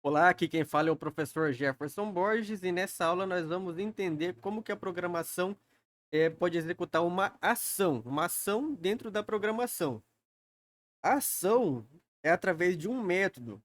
Olá, aqui quem fala é o professor Jefferson Borges e nessa aula nós vamos entender como que a programação pode executar uma ação dentro da programação. A ação é através de um método.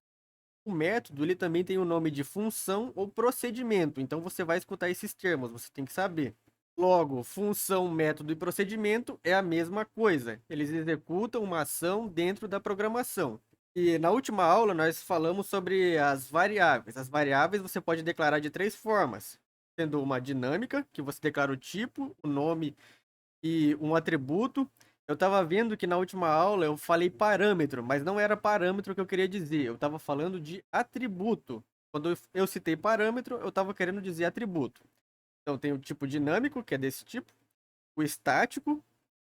O método ele também tem o nome de função ou procedimento, então você vai escutar esses termos, você tem que saber. Logo, função, método e procedimento é a mesma coisa. Eles executam uma ação dentro da programação. E na última aula nós falamos sobre as variáveis. As variáveis você pode declarar de três formas, sendo uma dinâmica, que você declara o tipo, o nome e um atributo. Eu estava vendo que na última aula eu falei parâmetro, mas não era parâmetro que eu queria dizer. Eu estava falando de atributo. Quando eu citei parâmetro, eu estava querendo dizer atributo. Então tem o tipo dinâmico, que é desse tipo, o estático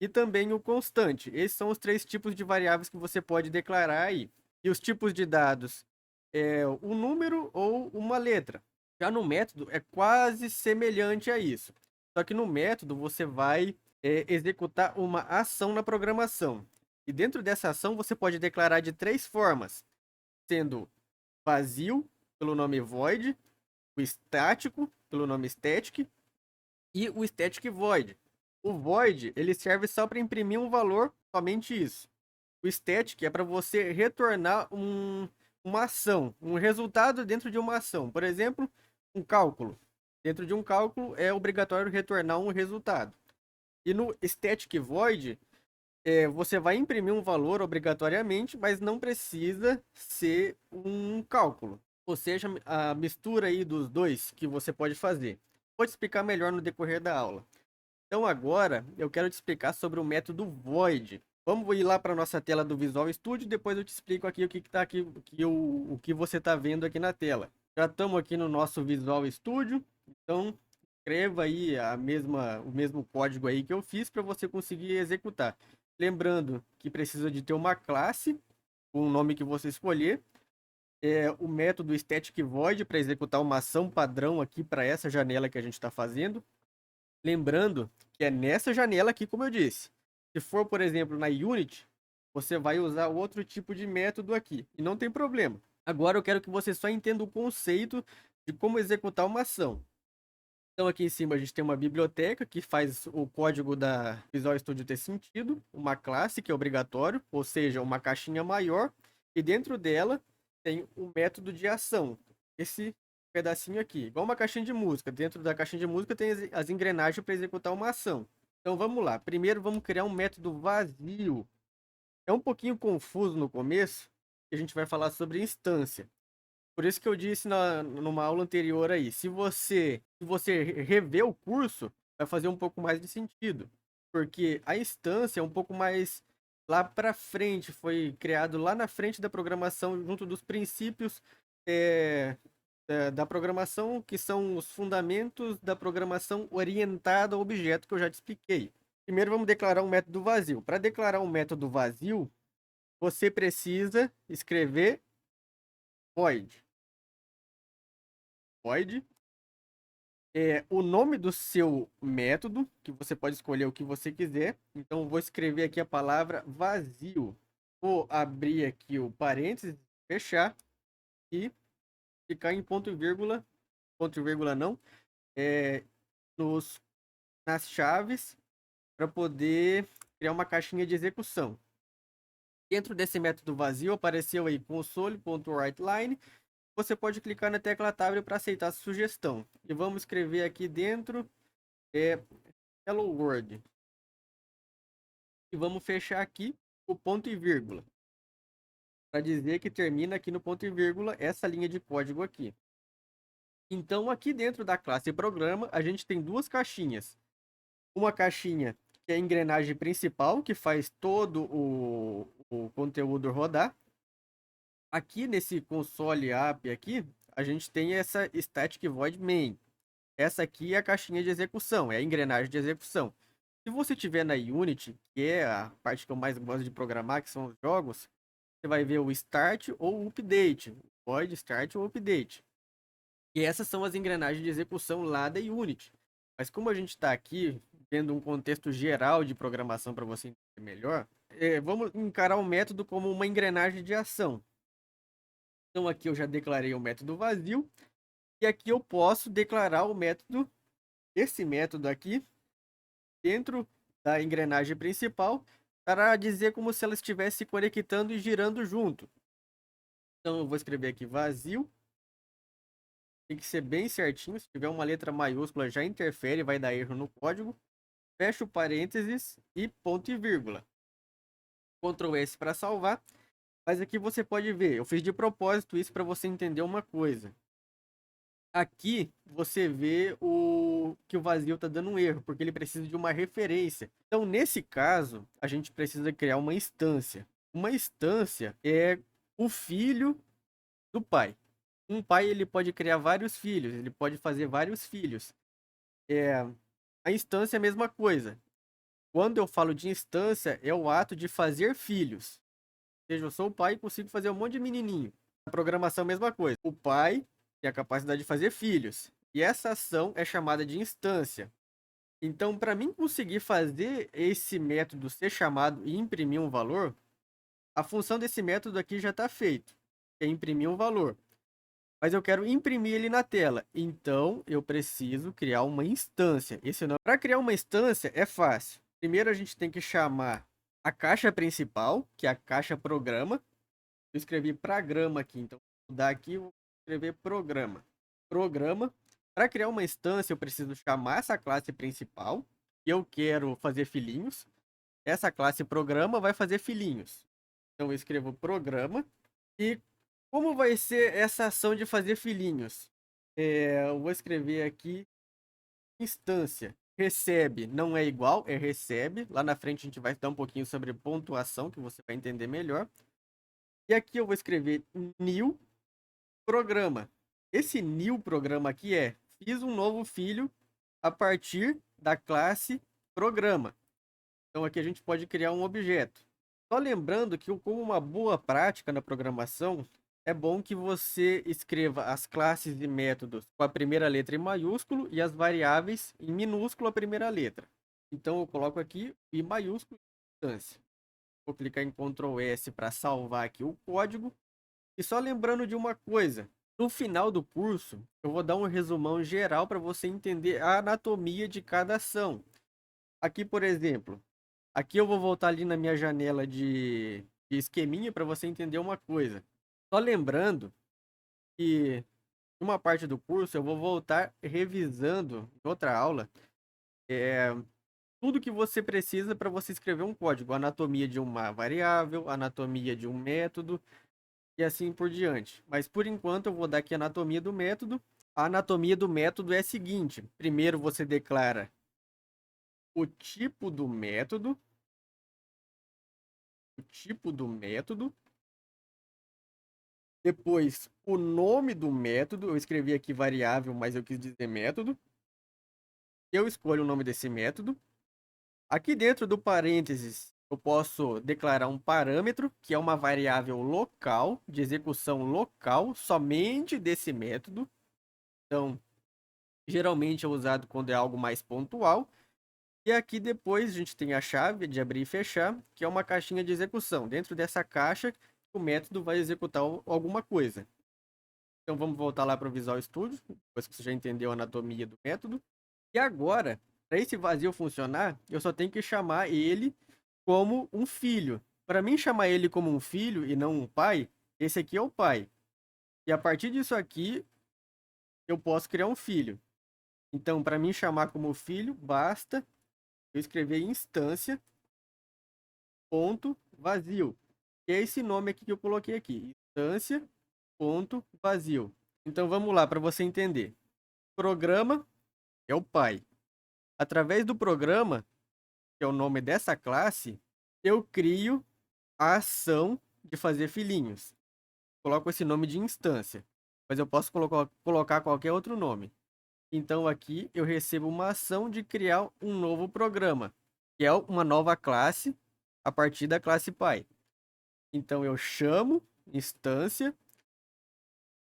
e também o constante. Esses são os três tipos de variáveis que você pode declarar aí. E os tipos de dados é um número ou uma letra. Já no método é quase semelhante a isso. Só que no método você vai executar uma ação na programação. E dentro dessa ação você pode declarar de três formas, sendo vazio, pelo nome void, o estático, pelo nome static, e o static void. O void, ele serve só para imprimir um valor, somente isso. O static é para você retornar uma ação, um resultado dentro de uma ação. Por exemplo, um cálculo. Dentro de um cálculo é obrigatório retornar um resultado. E no static void, você vai imprimir um valor obrigatoriamente, mas não precisa ser um cálculo. Ou seja, a mistura aí dos dois que você pode fazer. Vou te explicar melhor no decorrer da aula. Então agora eu quero te explicar sobre o método void. Vamos ir lá para nossa tela do Visual Studio, depois eu te explico aqui o que está aqui, o que você está vendo aqui na tela. Já estamos aqui no nosso Visual Studio, então escreva aí o mesmo código aí que eu fiz para você conseguir executar. Lembrando que precisa de ter uma classe, com o nome que você escolher, o método static void para executar uma ação padrão aqui para essa janela que a gente está fazendo. Lembrando que é nessa janela aqui, como eu disse. Se for, por exemplo, na Unity, você vai usar outro tipo de método aqui. E não tem problema. Agora eu quero que você só entenda o conceito de como executar uma ação. Então aqui em cima a gente tem uma biblioteca que faz o código da Visual Studio ter sentido, uma classe que é obrigatório, ou seja, uma caixinha maior, e dentro dela tem o método de ação. Esse pedacinho aqui, igual uma caixinha de música. Dentro da caixinha de música tem as engrenagens para executar uma ação. Então vamos lá. Primeiro vamos criar um método vazio. É um pouquinho confuso no começo, que a gente vai falar sobre instância. Por isso que eu disse numa aula anterior aí, se você rever o curso, vai fazer um pouco mais de sentido, porque a instância é um pouco mais lá para frente, foi criado lá na frente da programação, junto dos princípios é, da programação, que são os fundamentos da programação orientada a objeto que eu já te expliquei. Primeiro vamos declarar um método vazio. Para declarar um método vazio, você precisa escrever void. Void o nome do seu método, que você pode escolher o que você quiser. Então, vou escrever aqui a palavra vazio. Vou abrir aqui o parênteses, fechar e ficar em ponto e vírgula não, é, nos, nas chaves para poder criar uma caixinha de execução. Dentro desse método vazio apareceu aí console.writeLine. Você pode clicar na tecla Tab para aceitar a sugestão. E vamos escrever aqui dentro é, Hello World. E vamos fechar aqui o ponto e vírgula, para dizer que termina aqui no ponto e vírgula essa linha de código aqui. Então, aqui dentro da classe programa, a gente tem duas caixinhas. Uma caixinha que é a engrenagem principal, que faz todo o conteúdo rodar. Aqui nesse console app aqui, a gente tem essa static void main. Essa aqui é a caixinha de execução, é a engrenagem de execução. Se você tiver na Unity, que é a parte que eu mais gosto de programar, que são os jogos, você vai ver o Start ou o Update. Void, Start ou Update. E essas são as engrenagens de execução lá da Unity. Mas como a gente está aqui vendo um contexto geral de programação para você entender melhor, vamos encarar o método como uma engrenagem de ação. Então aqui eu já declarei o método vazio. E aqui eu posso declarar o método, esse método aqui, dentro da engrenagem principal, para dizer como se ela estivesse se conectando e girando junto. Então eu vou escrever aqui vazio. Tem que ser bem certinho. Se tiver uma letra maiúscula já interfere, vai dar erro no código. Fecho parênteses e ponto e vírgula. Ctrl S para salvar. Mas aqui você pode ver, eu fiz de propósito isso para você entender uma coisa. Aqui você vê que o vazio está dando um erro, porque ele precisa de uma referência. Então, nesse caso, a gente precisa criar uma instância. Uma instância é o filho do pai. Um pai ele pode criar vários filhos, ele pode fazer vários filhos. A instância é a mesma coisa. Quando eu falo de instância, é o ato de fazer filhos. Ou seja, eu sou o pai e consigo fazer um monte de menininho. A programação é a mesma coisa. O pai tem a capacidade de fazer filhos. E essa ação é chamada de instância. Então, para mim conseguir fazer esse método ser chamado e imprimir um valor, a função desse método aqui já está feita, que é imprimir um valor. Mas eu quero imprimir ele na tela, então eu preciso criar uma instância. Para criar uma instância é fácil. Primeiro a gente tem que chamar a caixa principal, que é a caixa programa. Eu escrevi programa aqui, então vou mudar aqui e vou escrever programa. Programa. Para criar uma instância, eu preciso chamar essa classe principal, que eu quero fazer filhinhos. Essa classe programa vai fazer filhinhos. Então eu escrevo programa. E como vai ser essa ação de fazer filhinhos? Eu vou escrever aqui instância. Recebe não é igual, é recebe. Lá na frente a gente vai dar um pouquinho sobre pontuação, que você vai entender melhor. E aqui eu vou escrever new programa. Esse new programa aqui fiz um novo filho a partir da classe programa. Então aqui a gente pode criar um objeto. Só lembrando que como uma boa prática na programação, é bom que você escreva as classes e métodos com a primeira letra em maiúsculo e as variáveis em minúsculo a primeira letra. Então eu coloco aqui I maiúsculo instância. Vou clicar em Ctrl S para salvar aqui o código. E só lembrando de uma coisa, no final do curso eu vou dar um resumão geral para você entender a anatomia de cada ação. Aqui, por exemplo, aqui eu vou voltar ali na minha janela de esqueminha para você entender uma coisa. Só lembrando que em uma parte do curso eu vou voltar revisando em outra aula tudo que você precisa para você escrever um código, anatomia de uma variável, anatomia de um método e assim por diante. Mas por enquanto eu vou dar aqui a anatomia do método. A anatomia do método é a seguinte: primeiro você declara o tipo do método, depois o nome do método. Eu escrevi aqui variável, mas eu quis dizer método. Eu escolho o nome desse método. Aqui dentro do parênteses, eu posso declarar um parâmetro, que é uma variável local, de execução local, somente desse método. Então, geralmente é usado quando é algo mais pontual. E aqui depois a gente tem a chave de abrir e fechar, que é uma caixinha de execução. Dentro dessa caixa, o método vai executar alguma coisa. Então vamos voltar lá para o Visual Studio, depois que você já entendeu a anatomia do método. E agora, para esse vazio funcionar, eu só tenho que chamar ele como um filho. Para mim chamar ele como um filho e não um pai, esse aqui é o pai. E a partir disso aqui, eu posso criar um filho. Então, para mim chamar como filho, basta eu escrever instância ponto vazio. E é esse nome aqui que eu coloquei aqui, instância ponto vazio. Então vamos lá para você entender. Programa é o pai. Através do programa, que é o nome dessa classe, eu crio a ação de fazer filhinhos. Coloco esse nome de instância, mas eu posso colocar qualquer outro nome. Então aqui eu recebo uma ação de criar um novo programa, que é uma nova classe a partir da classe pai. Então eu chamo instância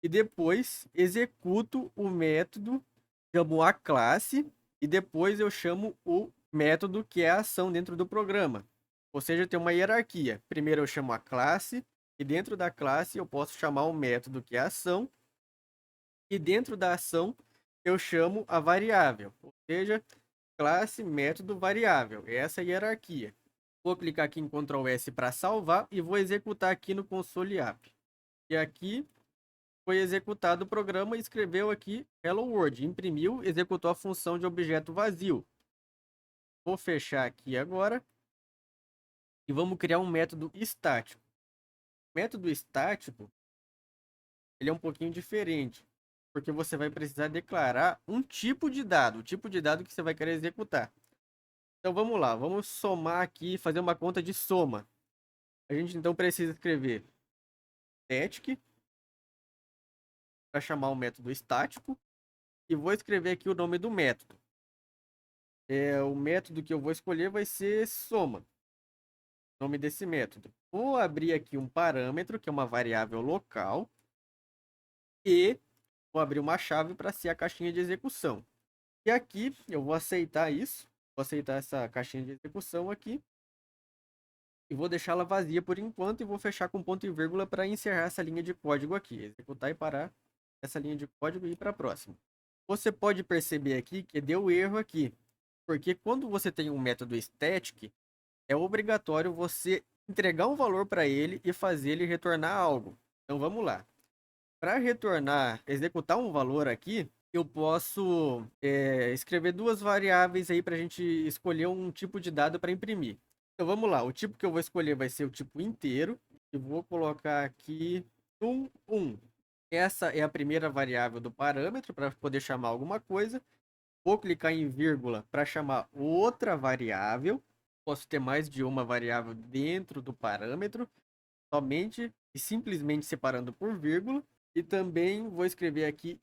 e depois executo o método, chamo a classe e depois eu chamo o método que é a ação dentro do programa. Ou seja, tem uma hierarquia. Primeiro eu chamo a classe E dentro da classe eu posso chamar um método que é ação, e dentro da ação eu chamo a variável, ou seja, classe, método, variável. Essa é a hierarquia. Vou clicar aqui em Ctrl S para salvar e vou executar aqui no console app. E aqui foi executado o programa e escreveu aqui Hello World, imprimiu, executou a função de objeto vazio. Vou fechar aqui agora e vamos criar um método estático. O método estático, ele é um pouquinho diferente, porque você vai precisar declarar um tipo de dado, o tipo de dado que você vai querer executar. Então vamos lá, vamos somar aqui, fazer uma conta de soma. A gente então precisa escrever static para chamar o método estático e vou escrever aqui o nome do método. O método que eu vou escolher vai ser soma, nome desse método. Vou abrir aqui um parâmetro, que é uma variável local, e vou abrir uma chave para ser a caixinha de execução. E aqui eu vou aceitar isso, vou aceitar essa caixinha de execução aqui, e vou deixá-la vazia por enquanto e vou fechar com ponto e vírgula para encerrar essa linha de código aqui, executar e parar essa linha de código e ir para a próxima. Você pode perceber aqui que deu erro aqui, porque quando você tem um método static, é obrigatório você entregar um valor para ele e fazer ele retornar algo. Então vamos lá. Para retornar, executar um valor aqui, eu posso escrever duas variáveis aí para a gente escolher um tipo de dado para imprimir. Então vamos lá, o tipo que eu vou escolher vai ser o tipo inteiro. E vou colocar aqui num1. Essa é a primeira variável do parâmetro para poder chamar alguma coisa. Vou clicar em vírgula para chamar outra variável. Posso ter mais de uma variável dentro do parâmetro, somente e simplesmente separando por vírgula. E também vou escrever aqui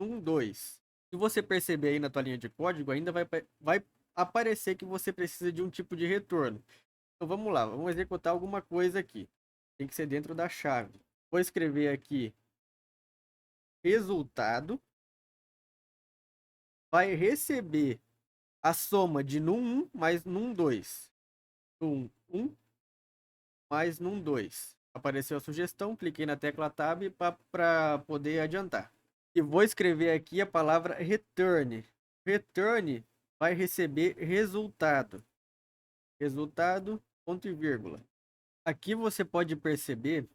2. Se você perceber aí na tua linha de código, ainda vai aparecer que você precisa de um tipo de retorno. Então vamos lá, vamos executar alguma coisa aqui. Tem que ser dentro da chave. Vou escrever aqui resultado. Vai receber a soma de num1 mais num2. Num1 mais num2. Apareceu a sugestão, cliquei na tecla Tab para poder adiantar. E vou escrever aqui a palavra return. Return vai receber resultado. Resultado, ponto e vírgula. Aqui você pode perceber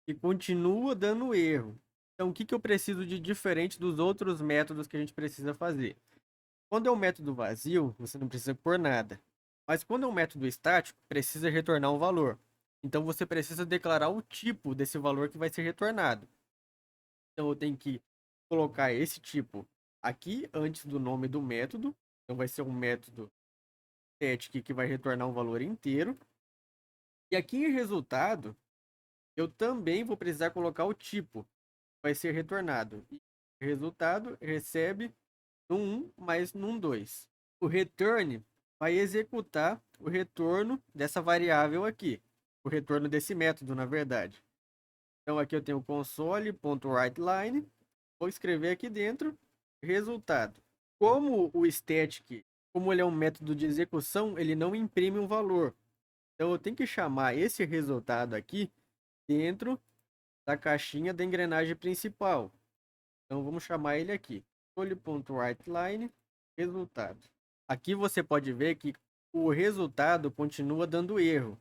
que continua dando erro. Então, o que eu preciso de diferente dos outros métodos que a gente precisa fazer? Quando é um método vazio, você não precisa pôr nada. Mas quando é um método estático, precisa retornar um valor. Então, você precisa declarar o tipo desse valor que vai ser retornado. Então, eu tenho que colocar esse tipo aqui antes do nome do método. Então, vai ser um método static que vai retornar um valor inteiro. E aqui em resultado, eu também vou precisar colocar o tipo que vai ser retornado. E resultado recebe num1 mais num2. O return vai executar o retorno dessa variável aqui. O retorno desse método, na verdade. Então aqui eu tenho console.writeLine. Vou escrever aqui dentro resultado. Como o static, como ele é um método de execução, ele não imprime um valor. Então eu tenho que chamar esse resultado aqui dentro da caixinha da engrenagem principal. Então vamos chamar ele aqui. Console.writeLine resultado. Aqui você pode ver que o resultado continua dando erro.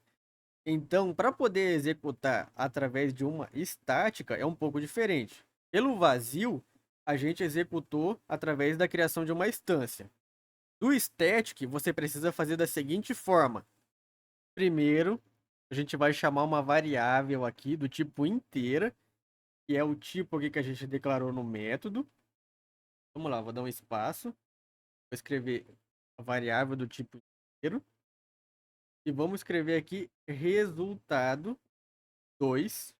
Então, para poder executar através de uma estática é um pouco diferente. Pelo vazio, a gente executou através da criação de uma instância. Do static, você precisa fazer da seguinte forma. Primeiro, a gente vai chamar uma variável aqui do tipo inteira, que é o tipo aqui que a gente declarou no método. Vamos lá, vou dar um espaço. Vou escrever a variável do tipo inteiro. E vamos escrever aqui resultado 2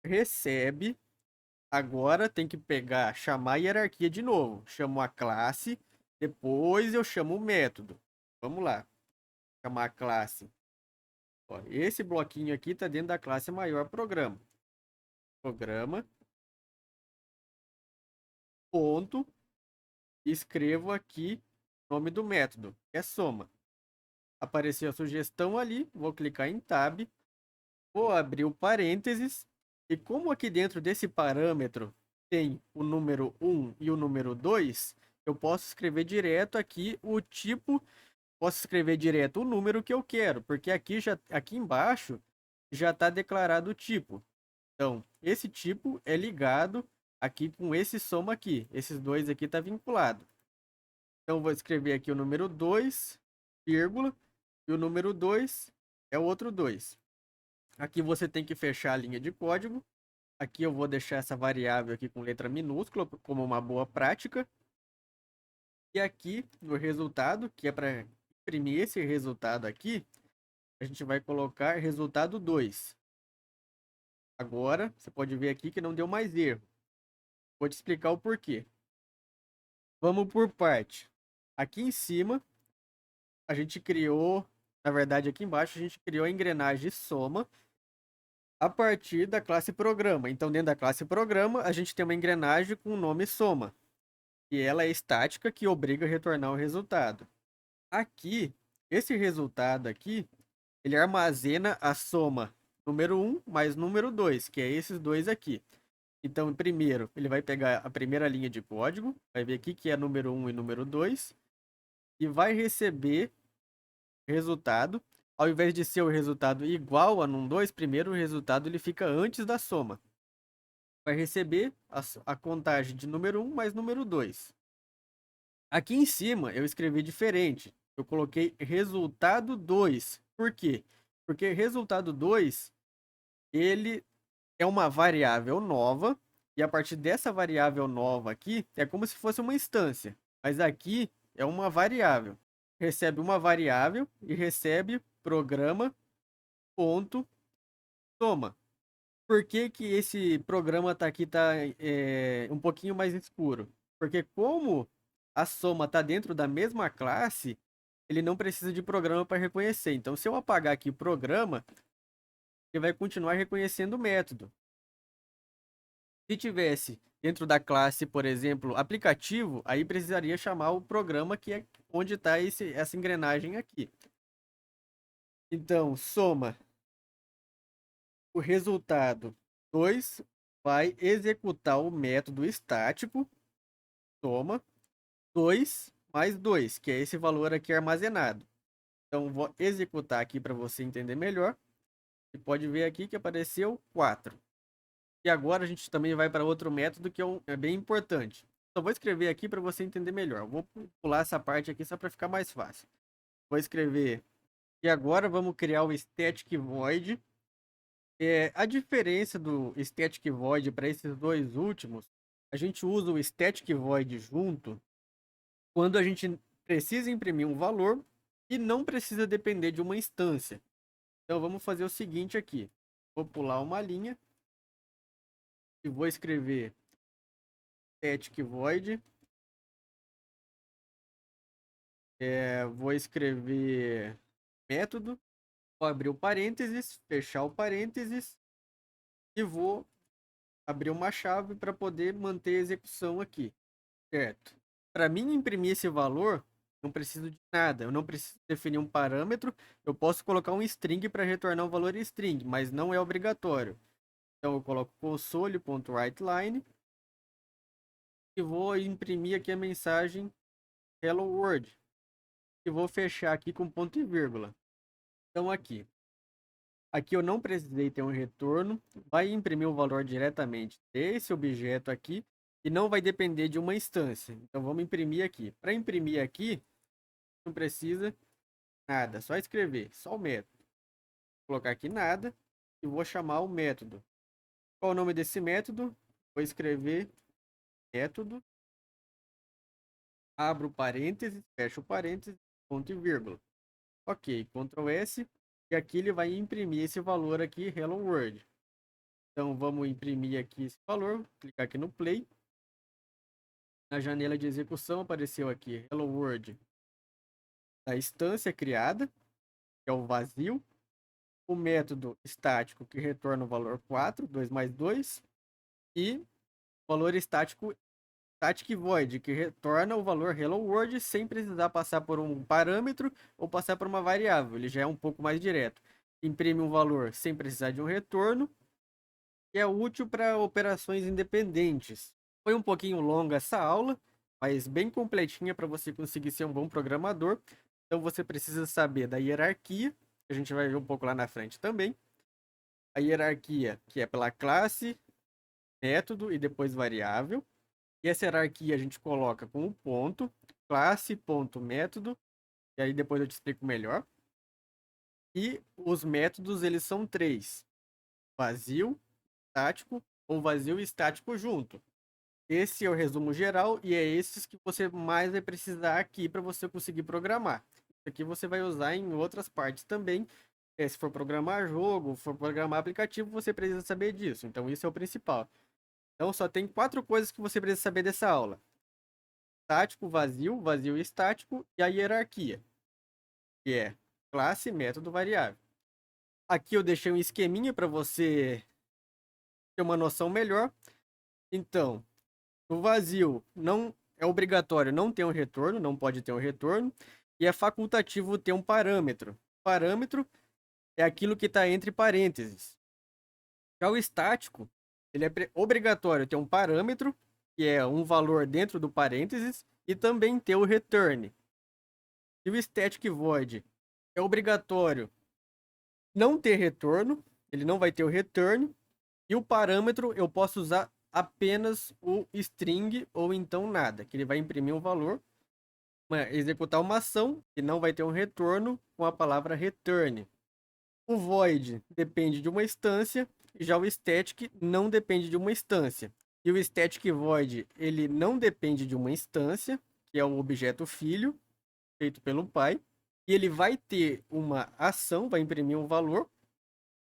recebe. Agora tem que pegar, chamar a hierarquia de novo. Chamo a classe, depois eu chamo o método. Vamos lá. Chamar a classe. Ó, esse bloquinho aqui está dentro da classe maior programa. Programa. Ponto. Escrevo aqui o nome do método, que é soma. Apareceu a sugestão ali, vou clicar em Tab Vou abrir o parênteses. E como aqui dentro desse parâmetro tem o número 1 e o número 2, eu posso escrever direto aqui o tipo, posso escrever direto o número que eu quero, porque aqui embaixo já está declarado o tipo. Então, esse tipo é ligado aqui com esse soma aqui. Esses dois aqui tá vinculado. Então, vou escrever aqui o número 2, vírgula, e o número 2 é o outro 2. Aqui você tem que fechar a linha de código. Aqui eu vou deixar essa variável aqui com letra minúscula, como uma boa prática. E aqui no resultado, que é para imprimir esse resultado aqui, a gente vai colocar resultado 2. Agora, você pode ver aqui que não deu mais erro. Vou te explicar o porquê. Vamos por parte. Aqui em cima, a gente criou, na verdade aqui embaixo, a gente criou a engrenagem soma a partir da classe programa. Então, dentro da classe programa, a gente tem uma engrenagem com o nome soma. E ela é estática, que obriga a retornar o resultado. Aqui, esse resultado aqui, ele armazena a soma número 1 mais número 2, que é esses dois aqui. Então, primeiro, ele vai pegar a primeira linha de código, vai ver aqui que é número 1 e número 2, e vai receber resultado. Ao invés de ser o resultado igual a num 2, primeiro o resultado ele fica antes da soma. Vai receber a contagem de número 1 mais número 2. Aqui em cima eu escrevi diferente. Eu coloquei resultado 2. Por quê? Porque resultado 2, ele é uma variável nova, e a partir dessa variável nova aqui, é como se fosse uma instância, mas aqui é uma variável. Recebe uma variável e recebe programa ponto soma. Por que que esse programa tá aqui um pouquinho mais escuro? Porque como a soma está dentro da mesma classe, ele não precisa de programa para reconhecer. Então, se eu apagar aqui o programa, ele vai continuar reconhecendo o método. Se tivesse dentro da classe, por exemplo, aplicativo, aí precisaria chamar o programa que é onde está essa engrenagem aqui. Então, soma o resultado 2 vai executar o método estático, soma 2 mais 2, que é esse valor aqui armazenado. Então, vou executar aqui para você entender melhor. Você pode ver aqui que apareceu 4. E agora a gente também vai para outro método que é bem importante. Então, vou escrever aqui para você entender melhor. Vou pular essa parte aqui só para ficar mais fácil. Vou escrever. E agora vamos criar o static void. A diferença do static void para esses dois últimos, a gente usa o static void junto quando a gente precisa imprimir um valor e não precisa depender de uma instância. Então vamos fazer o seguinte aqui. Vou pular uma linha e vou escrever static void. Vou escrever método, vou abrir o parênteses, fechar o parênteses e vou abrir uma chave para poder manter a execução aqui, certo? Para mim imprimir esse valor, não preciso de nada, eu não preciso definir um parâmetro, eu posso colocar um string para retornar um valor string, mas não é obrigatório. Então eu coloco console.writeLine e vou imprimir aqui a mensagem Hello World. E vou fechar aqui com ponto e vírgula. Então aqui eu não precisei ter um retorno, vai imprimir o valor diretamente desse objeto aqui e não vai depender de uma instância. Então vamos imprimir aqui. Para imprimir aqui, não precisa nada, só escrever, só o método. Vou colocar aqui nada e vou chamar o método. Qual o nome desse método? Vou escrever método, abro parênteses, fecho parênteses, ponto e vírgula. Ok, Ctrl S, e aqui ele vai imprimir esse valor aqui, Hello World. Então vamos imprimir aqui esse valor, clicar aqui no Play. Na janela de execução apareceu aqui Hello World da instância criada, que é o vazio. O método estático que retorna o valor 4, 2 mais 2. E o valor estático static void, que retorna o valor Hello World sem precisar passar por um parâmetro ou passar por uma variável. Ele já é um pouco mais direto. imprime um valor sem precisar de um retorno, e é útil para operações independentes. Foi um pouquinho longa essa aula, mas bem completinha para você conseguir ser um bom programador. Então você precisa saber da hierarquia, que a gente vai ver um pouco lá na frente também. A hierarquia, que é pela classe, método e depois variável. E essa hierarquia a gente coloca com um ponto, classe, ponto, método, e aí depois eu te explico melhor. E os métodos, eles são três: vazio, estático ou vazio e estático junto. Esse é o resumo geral e é esses que você mais vai precisar aqui para você conseguir programar. Isso aqui você vai usar em outras partes também. Se for programar jogo, for programar aplicativo, você precisa saber disso. Então, isso é o principal. Então, só tem 4 coisas que você precisa saber dessa aula: estático, vazio, vazio e estático, e a hierarquia, que é classe, método, variável. Aqui eu deixei um esqueminha para você ter uma noção melhor. Então, no vazio, não é obrigatório não ter um retorno, não pode ter um retorno, e é facultativo ter um parâmetro. Parâmetro é aquilo que está entre parênteses. Já o estático, ele é obrigatório ter um parâmetro, que é um valor dentro do parênteses, e também ter o return. E o static void é obrigatório não ter retorno, ele não vai ter o return, e o parâmetro eu posso usar apenas o string ou então nada, que ele vai imprimir um valor, executar uma ação e não vai ter um retorno com a palavra return. O void depende de uma instância, já o static não depende de uma instância. E o static void, ele não depende de uma instância, que é o objeto filho, feito pelo pai, e ele vai ter uma ação, vai imprimir um valor,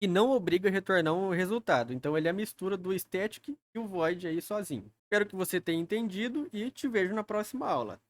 que não obriga a retornar um resultado. Então ele é a mistura do static e o void aí sozinho. Espero que você tenha entendido e te vejo na próxima aula.